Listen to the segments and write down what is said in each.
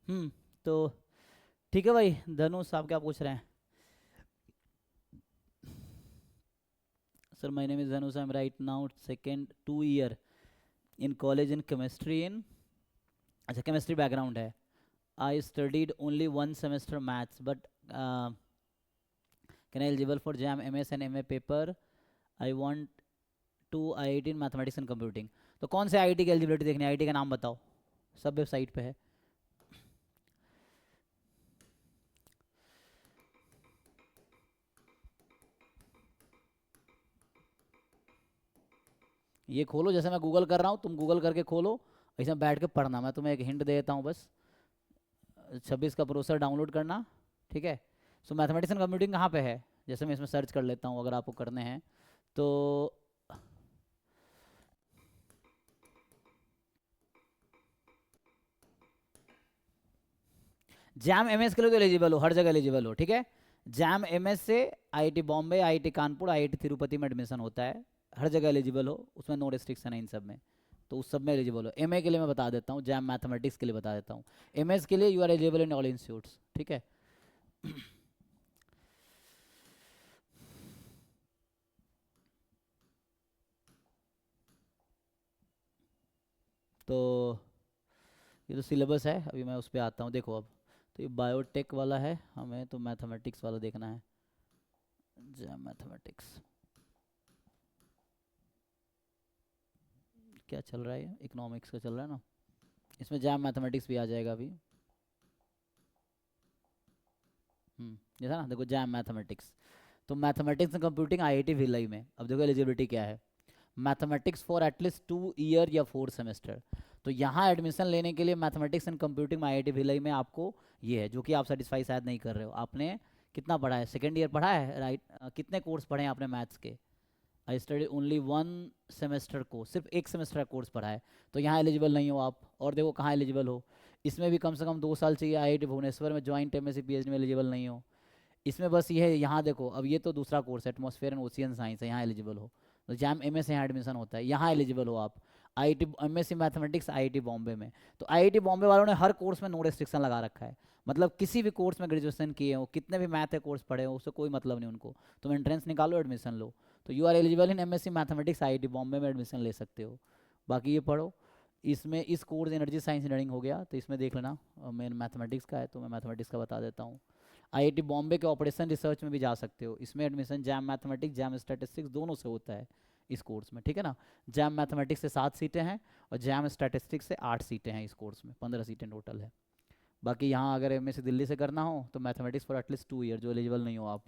तो ठीक है भाई। धनुष आप क्या पूछ रहे हैं? Sir my name is Dhanush, I am right now second 2 year in college in chemistry in, अच्छा केमिस्ट्री बैकग्राउंड है। I studied only 1 semester maths but can I eligible for JAM M S and M A paper, I want to I I T in mathematics and computing. तो कौन से आई I T की eligibility देखनी है? आई I T का नाम बताओ, सब वेबसाइट पे है। ये खोलो, जैसे मैं गूगल कर रहा हूँ तुम गूगल करके खोलो, ऐसे बैठ के पढ़ना। मैं तुम्हें एक हिंट दे देता हूँ बस, 26 का प्रोसेसर डाउनलोड करना, ठीक है। सो मैथमेटिक्स एंड कंप्यूटिंग कहाँ पे है? जैसे मैं इसमें सर्च कर लेता हूँ अगर आपको करने हैं तो। जैम एम एस के लिए तो एलिजिबल हो, हर जगह एलिजिबल हो, ठीक है। जैम एम एस से IIT Bombay, IIT Kanpur, IIT Tirupati में एडमिशन होता है, हर जगह एलिजिबल हो, उसमें नो रिस्ट्रिक्शन है इन सब में। तो उस सब में एलिजिबल हो। एमए के लिए मैं बता देता हूँ, जैम मैथमेटिक्स के लिए बता देता हूँ। एमएस के लिए you are eligible in all institutes, ठीक है। तो ये तो सिलेबस है, अभी मैं उस पर आता हूँ। देखो अब तो ये बायोटेक वाला है, हमें तो मैथमेटिक्स वाला देखना है। जैम मैथमेटिक्स क्या चल रहा है? ये इकोनॉमिक्स का चल रहा है ना, इसमें जैम मैथमेटिक्स भी आ जाएगा अभी। ये था ना, देखो जैम मैथमेटिक्स। तो mathematics and computing IIT Bhilai में। अब देखो एलिजिबिलिटी क्या है। मैथमेटिक्स फॉर एटलीस्ट 2 ईयर या 4 सेमेस्टर। तो यहाँ एडमिशन लेने के लिए मैथमेटिक्स एंड कंप्यूटिंग में आईआईटी भिलाई में आपको ये है, जो कि आप सेटिस्फाई शायद नहीं कर रहे हो। आपने कितना पढ़ा है? सेकेंड ईयर पढ़ा है, राइट? कितने कोर्स पढ़े हैं आपने मैथ्स के? आई स्टडी ओनली 1 सेमेस्टर को, सिर्फ एक सेमेस्टर का कोर्स पढ़ा है, तो यहाँ एलिजिबल नहीं हो आप। और देखो कहाँ एलिजिबल हो, इसमें भी कम से कम 2 साल चाहिए। आईआईटी भुवनेश्वर में ज्वाइंट एमएससी पीएचडी में एलिजिबल नहीं हो। इसमें बस ये है, यहाँ देखो अब ये तो दूसरा कोर्स है, एटमॉस्फेयर एंड ओशियन साइंस है, यहाँ एलिजिबल हो। तो जैम एम एस यहाँ एडमिशन होता है, यहाँ एलिजिबल हो आप। IIT MSc mathematics IIT Bombay में। तो आईआईटी बॉम्बे वालों ने हर कोर्स में नो रेस्ट्रिक्शन लगा रखा है। मतलब किसी भी कोर्स में ग्रेजुएशन किए हो, कितने भी मैथ के कोर्स पढ़े हो, उससे कोई मतलब नहीं उनको। तुम एंट्रेंस निकालो, एडमिशन लो। तो you are eligible in MSc mathematics IIT Bombay में एडमिशन ले सकते हो। बाकी ये पढ़ो। इसमें इस कोर्स एनर्जी साइंस इंजीनियरिंग हो गया, तो इसमें देख लेना। मेन मैथमेटिक्स का है तो मैं मैथमेटिक्स का बता देता हूँ। आईआईटी बॉम्बे के ऑपरेशन रिसर्च में भी जा सकते हो, इसमें admission jam mathematics jam statistics दोनों से होता है इस कोर्स में, ठीक है ना। जैम मैथमेटिक्स से 7 सीटें हैं और जैम स्टैटिस्टिक्स से 8 सीटें हैं, इस कोर्स में 15 सीटें टोटल है। बाकी यहाँ अगर एम दिल्ली से करना हो तो मैथमेटिक्स फॉर एटलीस्ट 2 ईयर, जो एलिजिबल नहीं हो आप,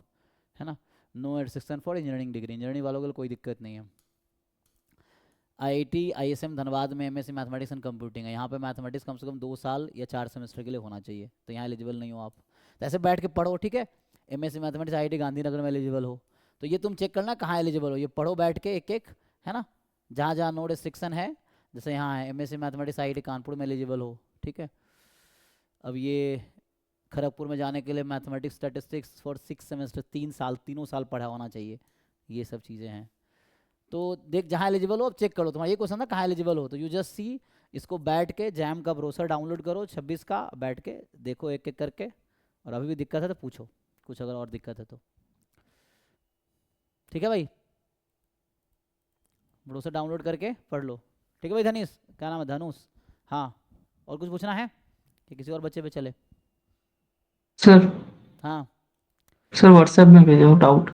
है ना। No restriction for engineering degree, engineering वालों के लिए कोई दिक्कत नहीं है। आईआईटी आईएसएम धनबाद में एमएससी मैथमेटिक्स एंड कंप्यूटिंग है, यहाँ पे मैथमेटिक्स कम से कम 2 साल या 4 सेमेस्टर के लिए होना चाहिए, तो यहाँ एलिजिबल नहीं हो आप। तो ऐसे बैठ के पढ़ो, ठीक है। एमएससी मैथमेटिक्स आईआईटी गांधीनगर में एलिजिबल हो, तो ये तुम चेक करना कहाँ एलिजिबल हो, ये पढ़ो बैठ के एक एक, है ना। जहाँ जहाँ नो रिस्ट्रिक्शन है, जैसे यहाँ है एमएससी मैथमेटिक्स आईआईटी कानपुर में एलिजिबल हो, ठीक है। अब ये खड़गपुर में जाने के लिए मैथमेटिक्स स्टैटिस्टिक्स फॉर 6 सेमेस्टर, 3 साल, तीनों साल पढ़ा होना चाहिए। ये सब चीज़ें हैं। तो देख जहाँ एलिजिबल हो अब चेक करो। तुम्हारा ये क्वेश्चन था कहाँ एलिजिबल हो, तो यू जस्ट सी, इसको बैठ के जैम का ब्रोसर डाउनलोड करो 26 का, बैठ के देखो एक एक करके। और अभी भी दिक्कत है तो पूछो कुछ, अगर और दिक्कत है तो, ठीक है भाई। ब्रोसर डाउनलोड करके पढ़ लो, ठीक है भाई। धनीश, क्या नाम है? धनुष। हाँ, और कुछ पूछना है कि किसी और बच्चे पे चले? सर हाँ। सर व्हाट्सएप में भेजो डाउट।